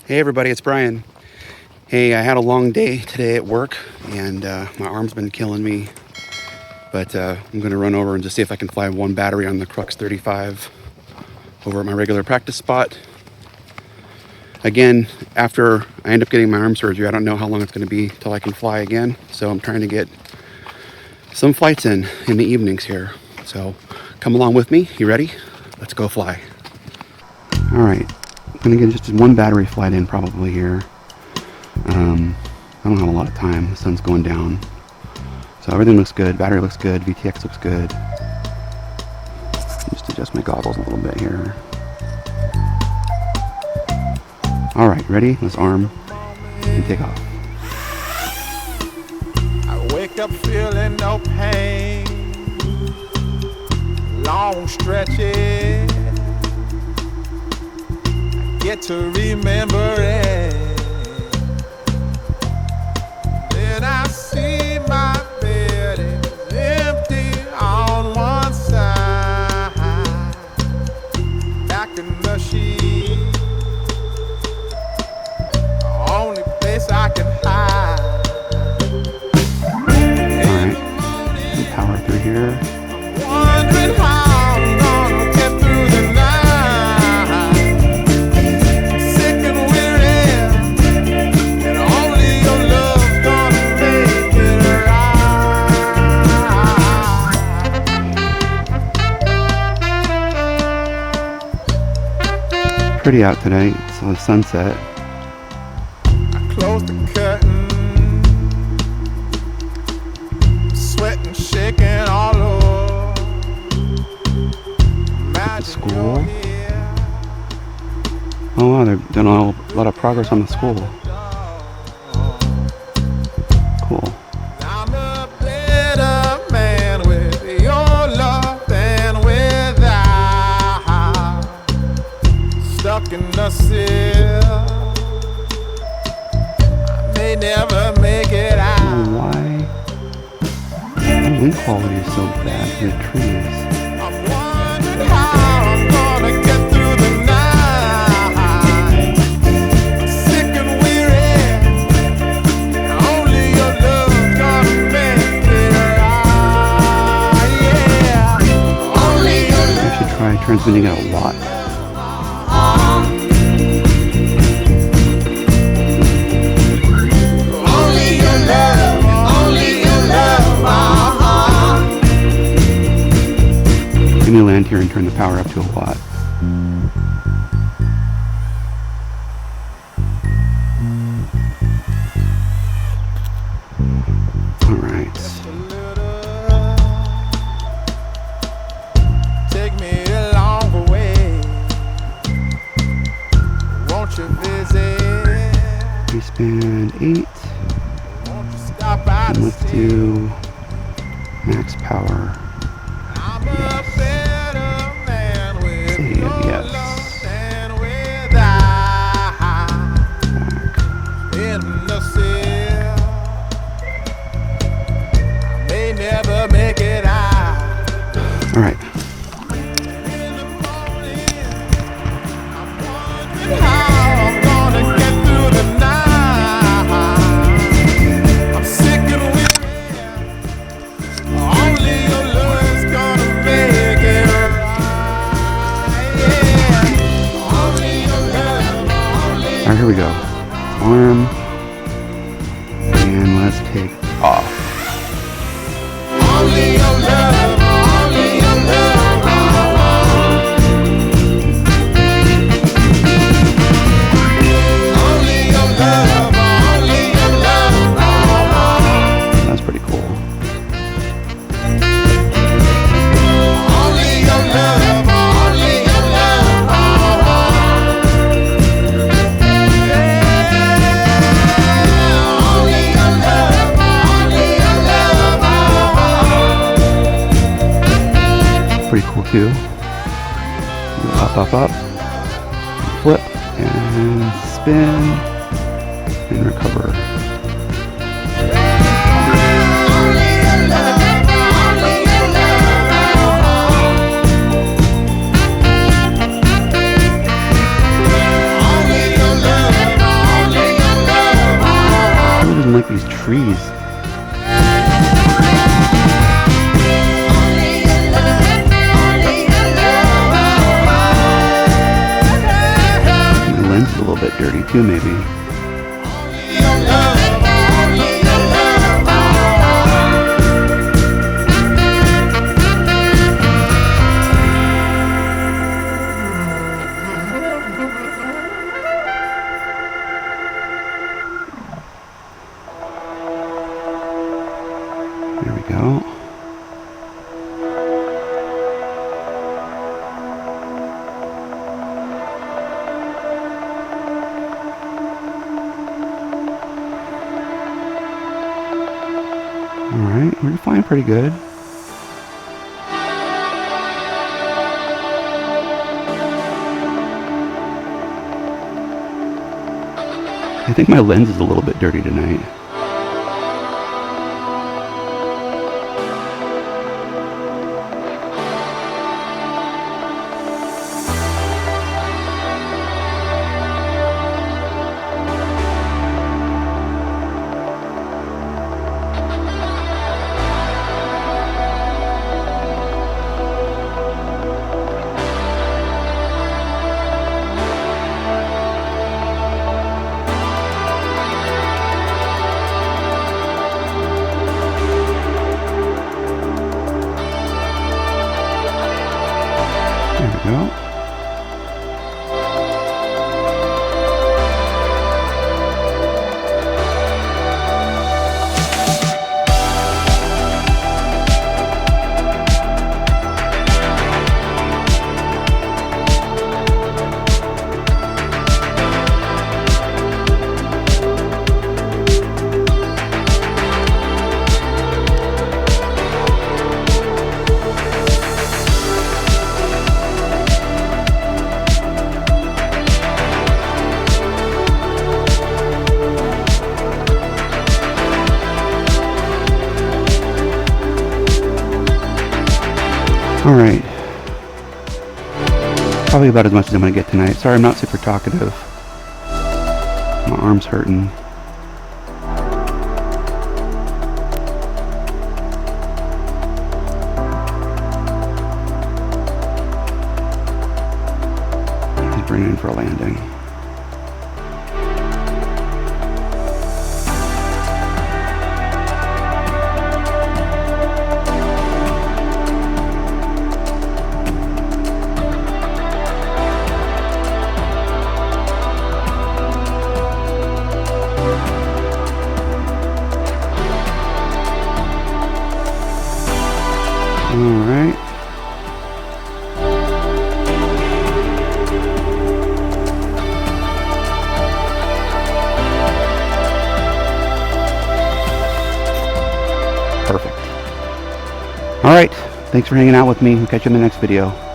Hey everybody, it's Brian. Hey, I had a long day today at work and my arm's been killing me, but I'm gonna run over and just see if I can fly one battery on the Crux35 over at my regular practice spot. Again, after I end up getting my arm surgery, I don't know how long it's gonna be till I can fly again, so I'm trying to get some flights in the evenings here. So come along with me. You ready? Let's go fly. All right, I'm gonna get just one battery flight in probably here. I don't have a lot of time. The sun's going down, so everything looks good. Battery looks good. VTX looks good. Just adjust my goggles a little bit here. All right, ready? Let's arm and take off. I wake up feeling no pain. Long stretches. I get to remember it. Then I see my bed is empty on one side. Back in the sheet. Only place I can hide. Alright, power through here. I'm wondering how I'm gonna get through the night. I'm sick and weary, and only your love's gonna make it right. Pretty out today. It's the sunset. Close the curtain, sweating, shaking all over. The school. Oh wow, they're doing a lot of progress on the school. Cool. I'm a better man with your love than without. Stuck in the seal. May never make it out. Why? The wind quality is so bad for the trees. I'm wondering how I'm gonna get through the night. I'm sick and weary, and only your love's gonna make it right. Yeah, only your love. I should try transmitting it a lot. Let me land here and turn the power up to a watt. Alright. Take me along the way. Won't you visit? Respand 8. Won't you stop by And to let's see? do max power. I'm a better man with Save, your yes. love than without. Back. In the seal, I may never make it out. Alright. In the morning, I'm wondering how I'm gonna get through the night. I'm sick and weary. Only your love's gonna make it right. Yeah. Only your love, only Alright, here we go. Arm. And let's take off. only your love, only your love. Only your love, only your love. That's pretty cool. Only your love, only your love. Only your love, only your love. Pretty cool too. Up, up, up. Flip and spin and recover. Only your love, only your love. Only your love. like these trees. My lens is a little bit dirty too, maybe. There we go. Alright, we're flying pretty good. I think my lens is a little bit dirty tonight. There we go. Alright. Probably about as much as I'm going to get tonight. Sorry I'm not super talkative. My arm's hurting. He's bringing in for a landing. Alright. Perfect. Alright. Thanks for hanging out with me. We'll catch you in the next video.